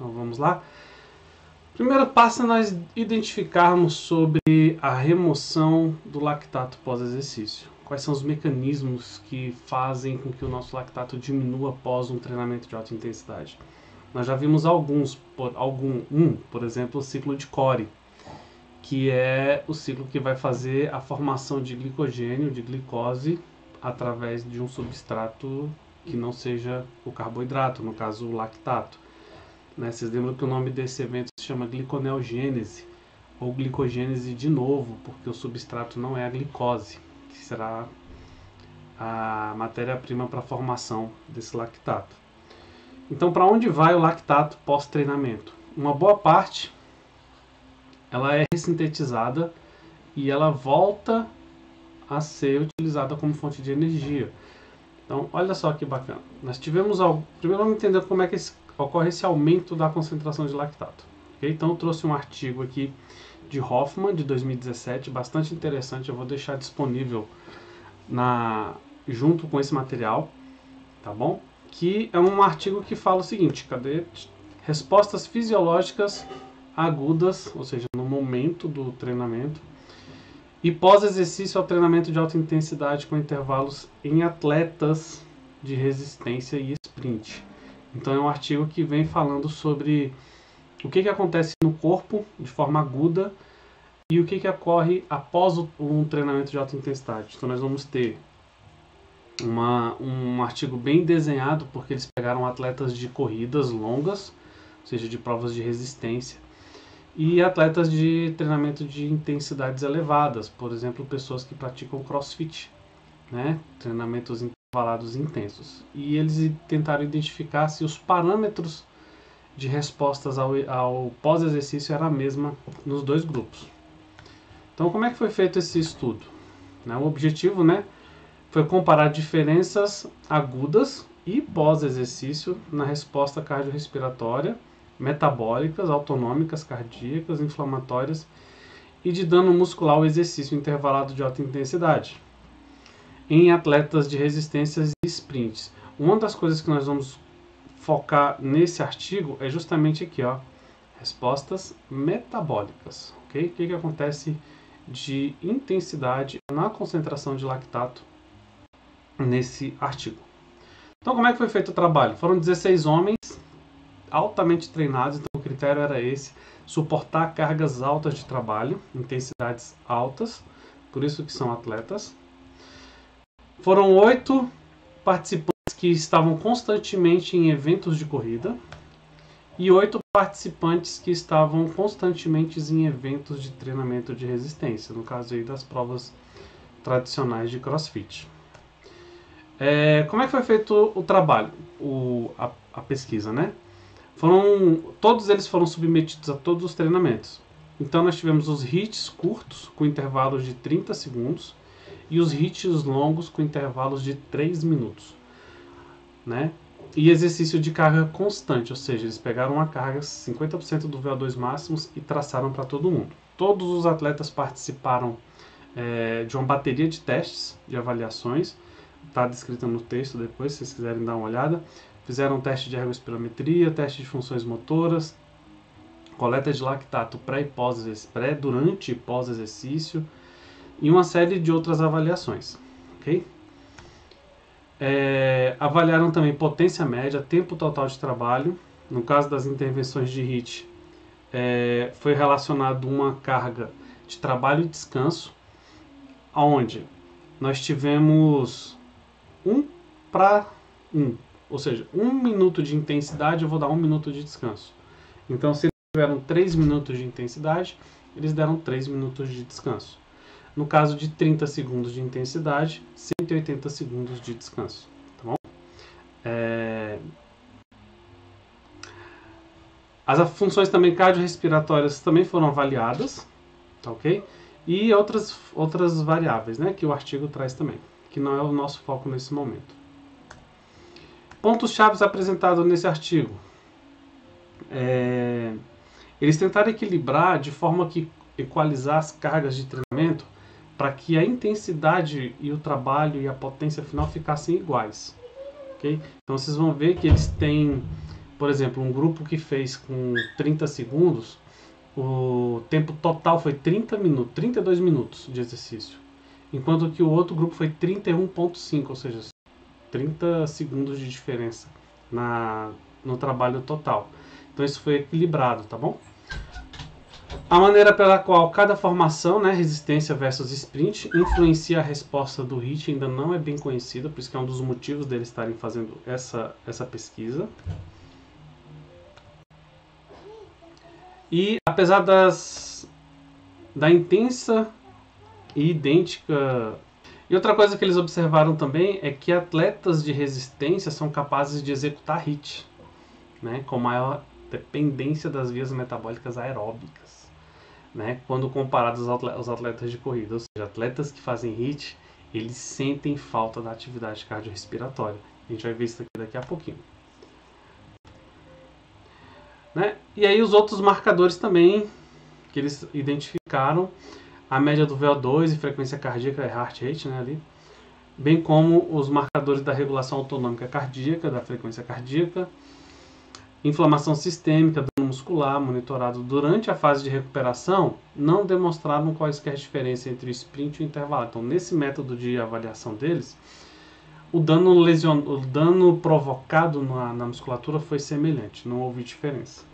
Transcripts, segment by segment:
Então vamos lá. Primeiro passo é nós identificarmos sobre a remoção do lactato pós-exercício. Quais são os mecanismos que fazem com que o nosso lactato diminua após um treinamento de alta intensidade? Nós já vimos por exemplo, o ciclo de Cori, que é o ciclo que vai fazer a formação de glicogênio, de glicose, através de um substrato que não seja o carboidrato, no caso o lactato. Vocês lembram que o nome desse evento se chama gliconeogênese, ou glicogênese de novo, porque o substrato não é a glicose, que será a matéria-prima para a formação desse lactato. Então, para onde vai o lactato pós-treinamento? Uma boa parte ela é ressintetizada e ela volta a ser utilizada como fonte de energia. Então, olha só que bacana. Nós tivemos primeiro vamos entender como é que ocorre esse aumento da concentração de lactato. Okay? Então, eu trouxe um artigo aqui de Hoffman, de 2017, bastante interessante. Eu vou deixar disponível junto com esse material, tá bom? Que é um artigo que fala o seguinte, cadê? Respostas fisiológicas agudas, ou seja, no momento do treinamento, e pós-exercício ao treinamento de alta intensidade com intervalos em atletas de resistência e sprint. Então é um artigo que vem falando sobre o que acontece no corpo de forma aguda e o que ocorre após um treinamento de alta intensidade. Então nós vamos ter um artigo bem desenhado, porque eles pegaram atletas de corridas longas, ou seja, de provas de resistência, e atletas de treinamento de intensidades elevadas, por exemplo, pessoas que praticam crossfit, treinamentos intervalados intensos. E eles tentaram identificar se os parâmetros de respostas ao pós-exercício eram a mesma nos dois grupos. Então, como é que foi feito esse estudo? O objetivo foi comparar diferenças agudas e pós-exercício na resposta cardiorrespiratória, metabólicas, autonômicas, cardíacas, inflamatórias e de dano muscular ao exercício intervalado de alta intensidade em atletas de resistências e sprints. Uma das coisas que nós vamos focar nesse artigo é justamente aqui, respostas metabólicas. Okay? O que acontece de intensidade na concentração de lactato nesse artigo. Então, como é que foi feito o trabalho? Foram 16 homens altamente treinados, então o critério era esse, suportar cargas altas de trabalho, intensidades altas, por isso que são atletas. Foram 8 participantes que estavam constantemente em eventos de corrida e 8 participantes que estavam constantemente em eventos de treinamento de resistência, no caso aí das provas tradicionais de CrossFit. Como é que foi feito o trabalho, a pesquisa, Todos eles foram submetidos a todos os treinamentos. Então nós tivemos os HIITs curtos, com intervalos de 30 segundos, e os HIITs longos, com intervalos de 3 minutos. E exercício de carga constante, ou seja, eles pegaram uma carga 50% do VO2 máximos e traçaram para todo mundo. Todos os atletas participaram de uma bateria de testes, de avaliações, está descrita no texto depois, se vocês quiserem dar uma olhada. Fizeram teste de ergospirometria, teste de funções motoras, coleta de lactato durante e pós-exercício e uma série de outras avaliações. Okay? Avaliaram também potência média, tempo total de trabalho. No caso das intervenções de HIIT, foi relacionado uma carga de trabalho e descanso, onde nós tivemos 1 para 1. Ou seja, 1 minuto de intensidade, eu vou dar 1 minuto de descanso. Então, se eles tiveram 3 minutos de intensidade, eles deram 3 minutos de descanso. No caso de 30 segundos de intensidade, 180 segundos de descanso. Tá bom? As funções também cardiorrespiratórias também foram avaliadas, tá ok? E outras variáveis, que o artigo traz também, que não é o nosso foco nesse momento. Pontos chaves apresentados nesse artigo. Eles tentaram equilibrar de forma que equalizar as cargas de treinamento para que a intensidade e o trabalho e a potência final ficassem iguais. Okay? Então vocês vão ver que eles têm Por exemplo, um grupo que fez com 30 segundos, o tempo total foi 32 minutos de exercício. Enquanto que o outro grupo foi 31,5, ou seja, 30 segundos de diferença no trabalho total. Então isso foi equilibrado, tá bom? A maneira pela qual cada formação, né, resistência versus sprint, influencia a resposta do HIIT ainda não é bem conhecida, por isso que é um dos motivos deles estarem fazendo essa pesquisa. E apesar da intensa e idêntica... E outra coisa que eles observaram também é que atletas de resistência são capazes de executar HIIT, né, com maior dependência das vias metabólicas aeróbicas, né, quando comparados aos atletas de corrida. Ou seja, atletas que fazem HIIT, eles sentem falta da atividade cardiorrespiratória. A gente vai ver isso daqui a pouquinho. Né? E aí os outros marcadores também que eles identificaram, a média do VO2 e frequência cardíaca, heart rate, né, ali, bem como os marcadores da regulação autonômica cardíaca, da frequência cardíaca, inflamação sistêmica, dano muscular, monitorado durante a fase de recuperação, não demonstraram quaisquer diferença entre o sprint e o intervalo. Então, nesse método de avaliação deles, o dano provocado na musculatura foi semelhante, não houve diferença.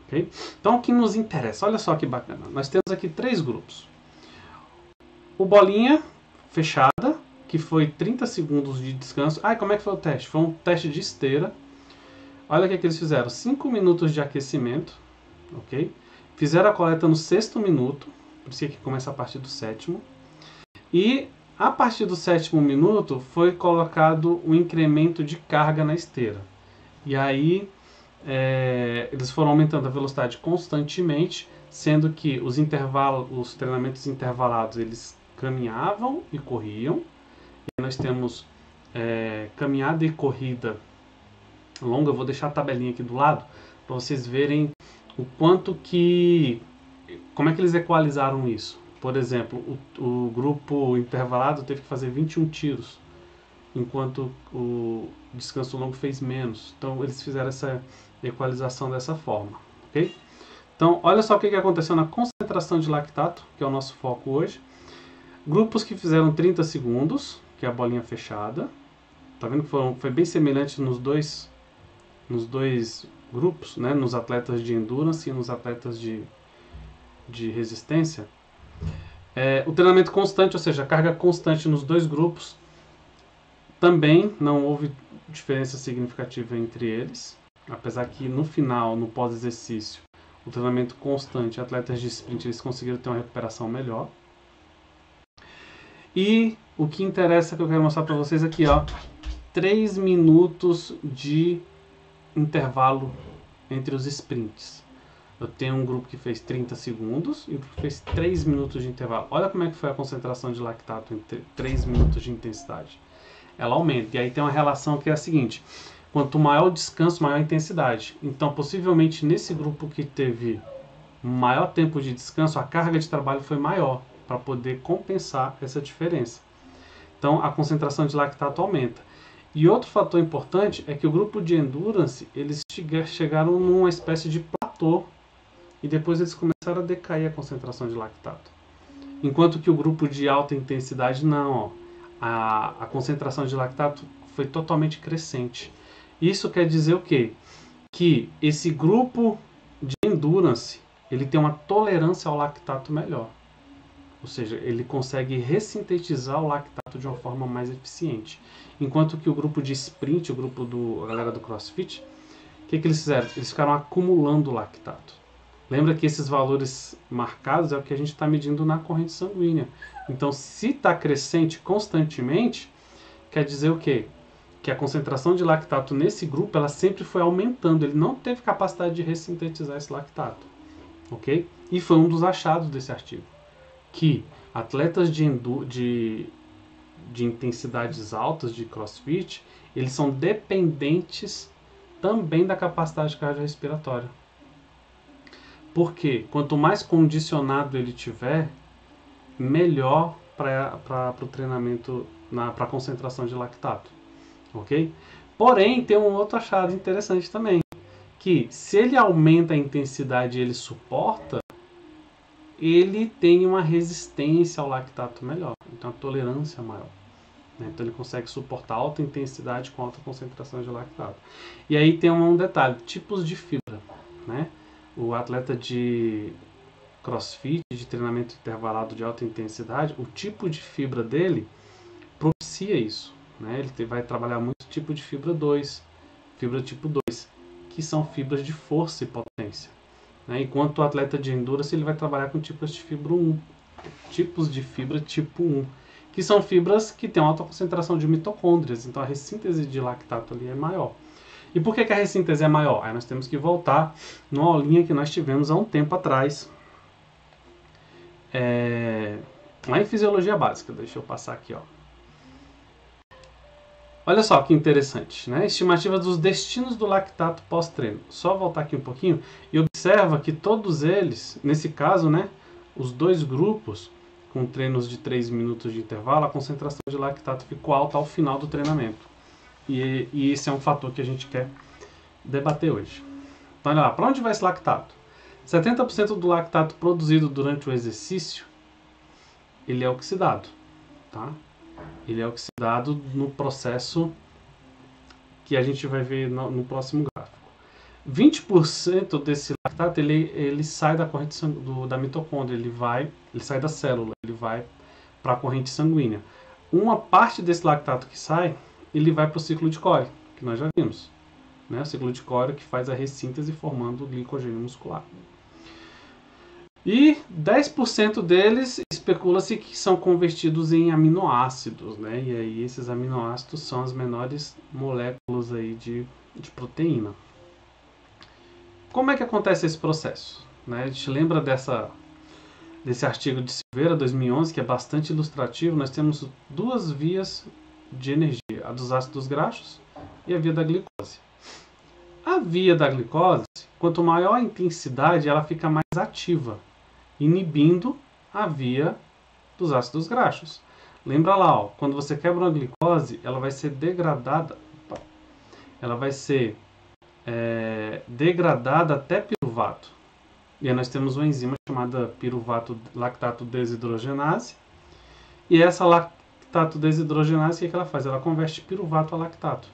Okay? Então, o que nos interessa? Olha só que bacana. Nós temos aqui 3 grupos. O bolinha fechada, que foi 30 segundos de descanso. Como é que foi o teste? Foi um teste de esteira. Olha o que eles fizeram. 5 minutos de aquecimento. Okay? Fizeram a coleta no 6º minuto. Por isso que começa a partir do 7º. E a partir do 7º minuto foi colocado um incremento de carga na esteira. E aí eles foram aumentando a velocidade constantemente, sendo que os treinamentos intervalados, eles caminhavam e corriam. E nós temos caminhada e corrida longa. Eu vou deixar a tabelinha aqui do lado para vocês verem o quanto como é que eles equalizaram isso. Por exemplo, o grupo intervalado teve que fazer 21 tiros, enquanto o descanso longo fez menos. Então eles fizeram essa equalização dessa forma, ok? Então olha só o que aconteceu na concentração de lactato, que é o nosso foco hoje. Grupos que fizeram 30 segundos, que é a bolinha fechada. Tá vendo que foi bem semelhante nos dois grupos, né? Nos atletas de endurance e nos atletas de resistência. O treinamento constante, ou seja, a carga constante nos 2 grupos, também não houve diferença significativa entre eles, apesar que no final, no pós-exercício, o treinamento constante, atletas de sprint, eles conseguiram ter uma recuperação melhor. E o que interessa, que eu quero mostrar para vocês aqui, 3 minutos de intervalo entre os sprints. Eu tenho um grupo que fez 30 segundos e um grupo que fez 3 minutos de intervalo. Olha como é que foi a concentração de lactato em 3 minutos de intensidade. Ela aumenta. E aí tem uma relação que é a seguinte: quanto maior o descanso, maior a intensidade. Então, possivelmente, nesse grupo que teve maior tempo de descanso, a carga de trabalho foi maior, para poder compensar essa diferença. Então, a concentração de lactato aumenta. E outro fator importante é que o grupo de endurance, eles chegaram numa espécie de platô, e depois eles começaram a decair a concentração de lactato. Enquanto que o grupo de alta intensidade não, a concentração de lactato foi totalmente crescente. Isso quer dizer o quê? Que esse grupo de endurance, ele tem uma tolerância ao lactato melhor. Ou seja, ele consegue ressintetizar o lactato de uma forma mais eficiente. Enquanto que o grupo de sprint, a galera do CrossFit, o que eles fizeram? Eles ficaram acumulando lactato. Lembra que esses valores marcados é o que a gente está medindo na corrente sanguínea. Então, se está crescente constantemente, quer dizer o quê? Que a concentração de lactato nesse grupo, ela sempre foi aumentando. Ele não teve capacidade de ressintetizar esse lactato. Ok? E foi um dos achados desse artigo. Que atletas de intensidades altas de CrossFit, eles são dependentes também da capacidade cardiorrespiratória. Porque quanto mais condicionado ele tiver, melhor para o treinamento, para a concentração de lactato. Ok? Porém, tem um outro achado interessante também, que se ele aumenta a intensidade e ele suporta, ele tem uma resistência ao lactato melhor, então a tolerância maior. Então ele consegue suportar alta intensidade com alta concentração de lactato. E aí tem um detalhe, tipos de fibra. Né? O atleta de crossfit, de treinamento intervalado de alta intensidade, o tipo de fibra dele propicia isso. Né? Ele vai trabalhar muito tipo de fibra 2, fibra tipo 2, que são fibras de força e potência. Né? Enquanto o atleta de endurance ele vai trabalhar com tipos de fibra 1, tipos de fibra tipo 1, que são fibras que têm alta concentração de mitocôndrias, então a ressíntese de lactato ali é maior. E por que a ressíntese é maior? Aí nós temos que voltar numa aulinha que nós tivemos há um tempo atrás, lá em Fisiologia Básica. Deixa eu passar aqui. Ó. Olha só que interessante, né? Estimativa dos destinos do lactato pós-treino. Só voltar aqui um pouquinho e observa que todos eles, nesse caso, né, os dois grupos, com treinos de 3 minutos de intervalo, a concentração de lactato ficou alta ao final do treinamento. E esse é um fator que a gente quer debater hoje. Então, olha lá, para onde vai esse lactato? 70% do lactato produzido durante o exercício, ele é oxidado, tá? Ele é oxidado no processo que a gente vai ver no próximo gráfico. 20% desse lactato ele sai da corrente da mitocôndria, ele sai da célula, ele vai para a corrente sanguínea. Uma parte desse lactato que sai, ele vai para o ciclo de Cori, que nós já vimos. Né? O ciclo de Cori que faz a ressíntese formando o glicogênio muscular. E 10% deles especula-se que são convertidos em aminoácidos, né? E aí esses aminoácidos são as menores moléculas aí de proteína. Como é que acontece esse processo? Né? A gente lembra desse artigo de Silveira, 2011, que é bastante ilustrativo. Nós temos duas vias de energia, a dos ácidos graxos e a via da glicose. A via da glicose, quanto maior a intensidade, ela fica mais ativa, inibindo a via dos ácidos graxos. Lembra lá, ó, quando você quebra uma glicose, ela vai ser degradada, degradada até piruvato. E aí nós temos uma enzima chamada piruvato lactato desidrogenase. E essa lactato desidrogenase, o que ela faz? Ela converte piruvato a lactato.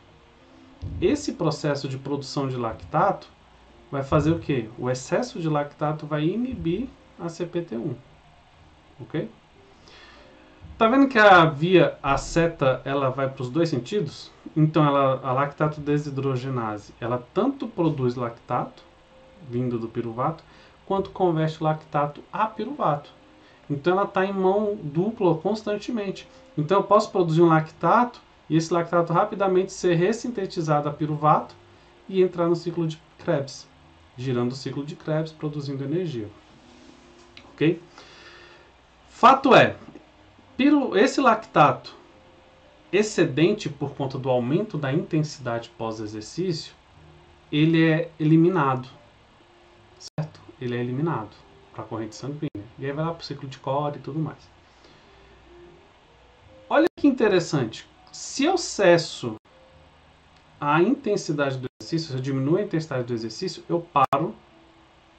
Esse processo de produção de lactato vai fazer o quê? O excesso de lactato vai inibir a CPT1. Ok? Tá vendo que a seta ela vai para os dois sentidos? Então a lactato desidrogenase, ela tanto produz lactato, vindo do piruvato, quanto converte lactato a piruvato. Então ela está em mão dupla constantemente. Então eu posso produzir um lactato e esse lactato rapidamente ser ressintetizado a piruvato e entrar no ciclo de Krebs, girando o ciclo de Krebs, produzindo energia. Ok? Fato é, esse lactato excedente por conta do aumento da intensidade pós-exercício, ele é eliminado, certo? Ele é eliminado para a corrente sanguínea. E aí vai lá para o ciclo de Cori e tudo mais. Olha que interessante. Se eu cesso a intensidade do exercício, se eu diminuo a intensidade do exercício, eu paro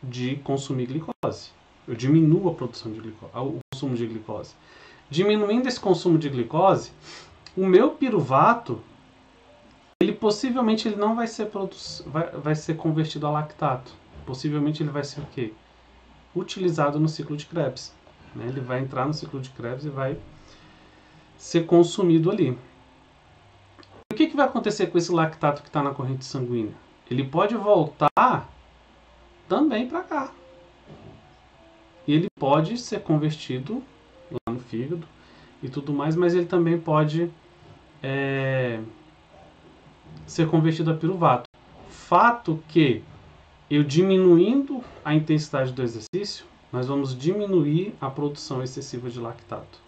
de consumir glicose. Eu diminuo a produção de glicose, o consumo de glicose. Diminuindo esse consumo de glicose, o meu piruvato, ele possivelmente ele não vai ser vai ser convertido a lactato. Possivelmente ele vai ser o quê? Utilizado no ciclo de Krebs. Né? Ele vai entrar no ciclo de Krebs e vai ser consumido ali. O que vai acontecer com esse lactato que está na corrente sanguínea? Ele pode voltar também para cá. E ele pode ser convertido lá no fígado e tudo mais, mas ele também pode ser convertido a piruvato. Fato que eu diminuindo a intensidade do exercício, nós vamos diminuir a produção excessiva de lactato.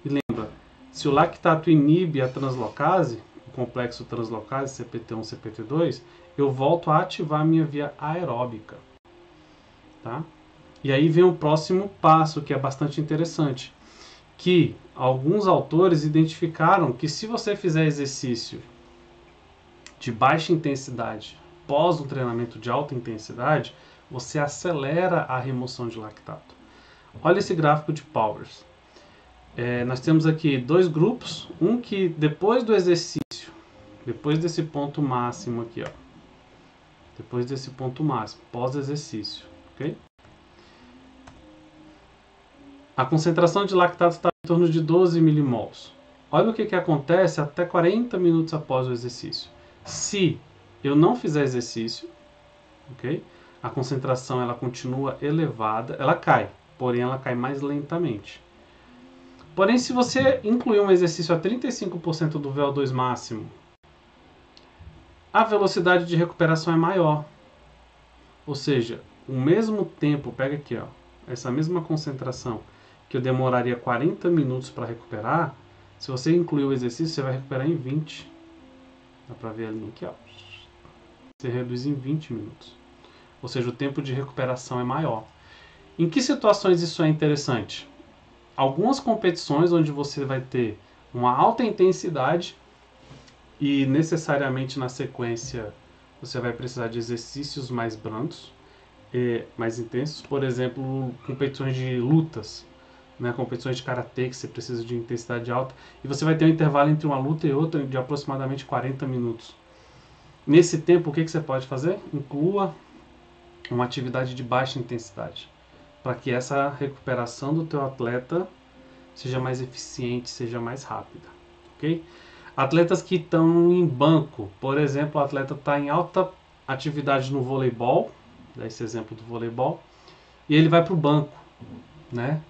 E lembra, se o lactato inibe a translocase, o complexo translocase CPT1, CPT2, eu volto a ativar a minha via aeróbica. Tá? E aí vem o próximo passo, que é bastante interessante, que alguns autores identificaram que se você fizer exercício de baixa intensidade pós um treinamento de alta intensidade, você acelera a remoção de lactato. Olha esse gráfico de powers. Nós temos aqui dois grupos, um que depois do exercício, depois desse ponto máximo aqui, ó, depois desse ponto máximo, pós-exercício, ok? A concentração de lactato está em torno de 12 milimols. Olha o que acontece até 40 minutos após o exercício. Se eu não fizer exercício, ok? A concentração ela continua elevada, ela cai, porém ela cai mais lentamente. Porém, se você incluir um exercício a 35% do VO2 máximo, a velocidade de recuperação é maior. Ou seja, o mesmo tempo, pega aqui, ó, essa mesma concentração que eu demoraria 40 minutos para recuperar, se você incluir o exercício, você vai recuperar em 20. Dá para ver a linha aqui, ó. Você reduz em 20 minutos. Ou seja, o tempo de recuperação é maior. Em que situações isso é interessante? Algumas competições onde você vai ter uma alta intensidade e necessariamente na sequência você vai precisar de exercícios mais brandos, mais intensos. Por exemplo, competições de lutas, né? Competições de karatê que você precisa de intensidade alta e você vai ter um intervalo entre uma luta e outra de aproximadamente 40 minutos. Nesse tempo, o que você pode fazer? Inclua uma atividade de baixa intensidade, para que essa recuperação do teu atleta seja mais eficiente, seja mais rápida, ok? Atletas que estão em banco, por exemplo, o atleta está em alta atividade no voleibol, dá esse exemplo do voleibol, e ele vai para o banco, né?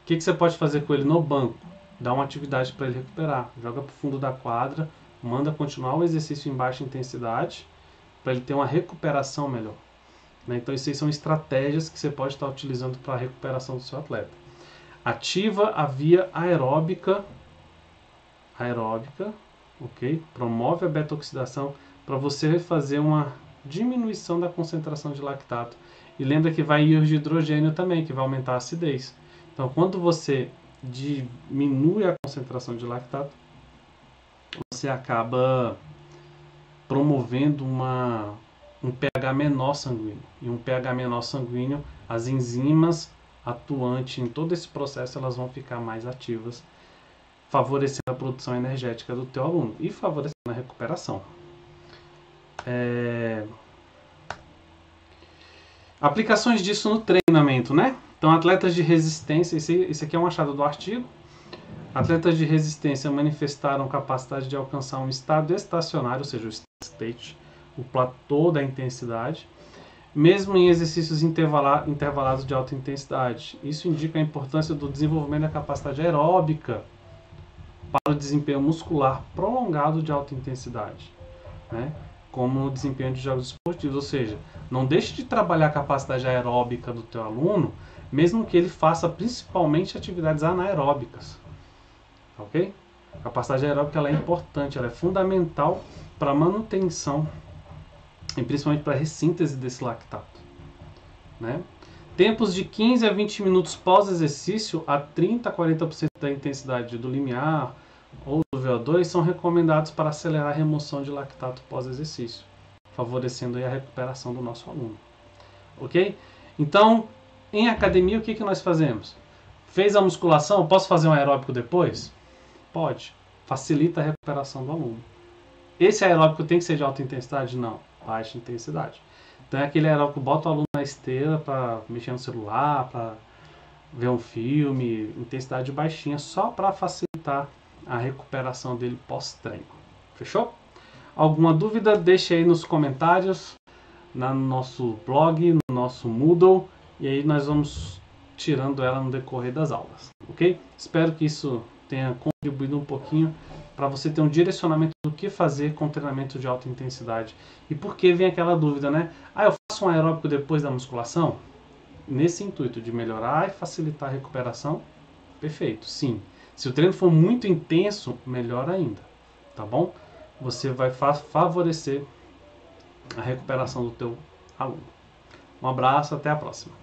O que você pode fazer com ele no banco? Dá uma atividade para ele recuperar, joga para o fundo da quadra, manda continuar o exercício em baixa intensidade, para ele ter uma recuperação melhor. Então, isso aí são estratégias que você pode estar utilizando para a recuperação do seu atleta. Ativa a via aeróbica, ok? Promove a beta-oxidação para você fazer uma diminuição da concentração de lactato. E lembra que vai íons de hidrogênio também, que vai aumentar a acidez. Então, quando você diminui a concentração de lactato, você acaba promovendo um pH menor sanguíneo. E um pH menor sanguíneo, as enzimas atuantes em todo esse processo, elas vão ficar mais ativas, favorecendo a produção energética do teu aluno e favorecendo a recuperação. Aplicações disso no treinamento, né? Então, atletas de resistência, esse aqui é um achado do artigo. Atletas de resistência manifestaram capacidade de alcançar um estado estacionário, ou seja, o steady state, o platô da intensidade, mesmo em exercícios intervalados de alta intensidade. Isso indica a importância do desenvolvimento da capacidade aeróbica para o desempenho muscular prolongado de alta intensidade, né? Como no desempenho de jogos esportivos. Ou seja, não deixe de trabalhar a capacidade aeróbica do teu aluno, mesmo que ele faça principalmente atividades anaeróbicas. Ok? A capacidade aeróbica ela é importante, ela é fundamental para a manutenção e principalmente para a ressíntese desse lactato, né? Tempos de 15 a 20 minutos pós-exercício a 30 a 40% da intensidade do limiar ou do VO2 são recomendados para acelerar a remoção de lactato pós-exercício, favorecendo aí a recuperação do nosso aluno. Ok? Então, em academia, o que nós fazemos? Fez a musculação, posso fazer um aeróbico depois? Pode. Facilita a recuperação do aluno. Esse aeróbico tem que ser de alta intensidade? Não. Baixa intensidade. Então é aquele aeróbico que bota o aluno na esteira para mexer no celular, para ver um filme, intensidade baixinha, só para facilitar a recuperação dele pós-treino. Fechou? Alguma dúvida? Deixe aí nos comentários, no nosso blog, no nosso Moodle, e aí nós vamos tirando ela no decorrer das aulas, ok? Espero que isso tenha contribuído um pouquinho para você ter um direcionamento do que fazer com treinamento de alta intensidade. E por que vem aquela dúvida, né? Eu faço um aeróbico depois da musculação? Nesse intuito de melhorar e facilitar a recuperação, perfeito, sim. Se o treino for muito intenso, melhor ainda, tá bom? Você vai favorecer a recuperação do teu aluno. Um abraço, até a próxima.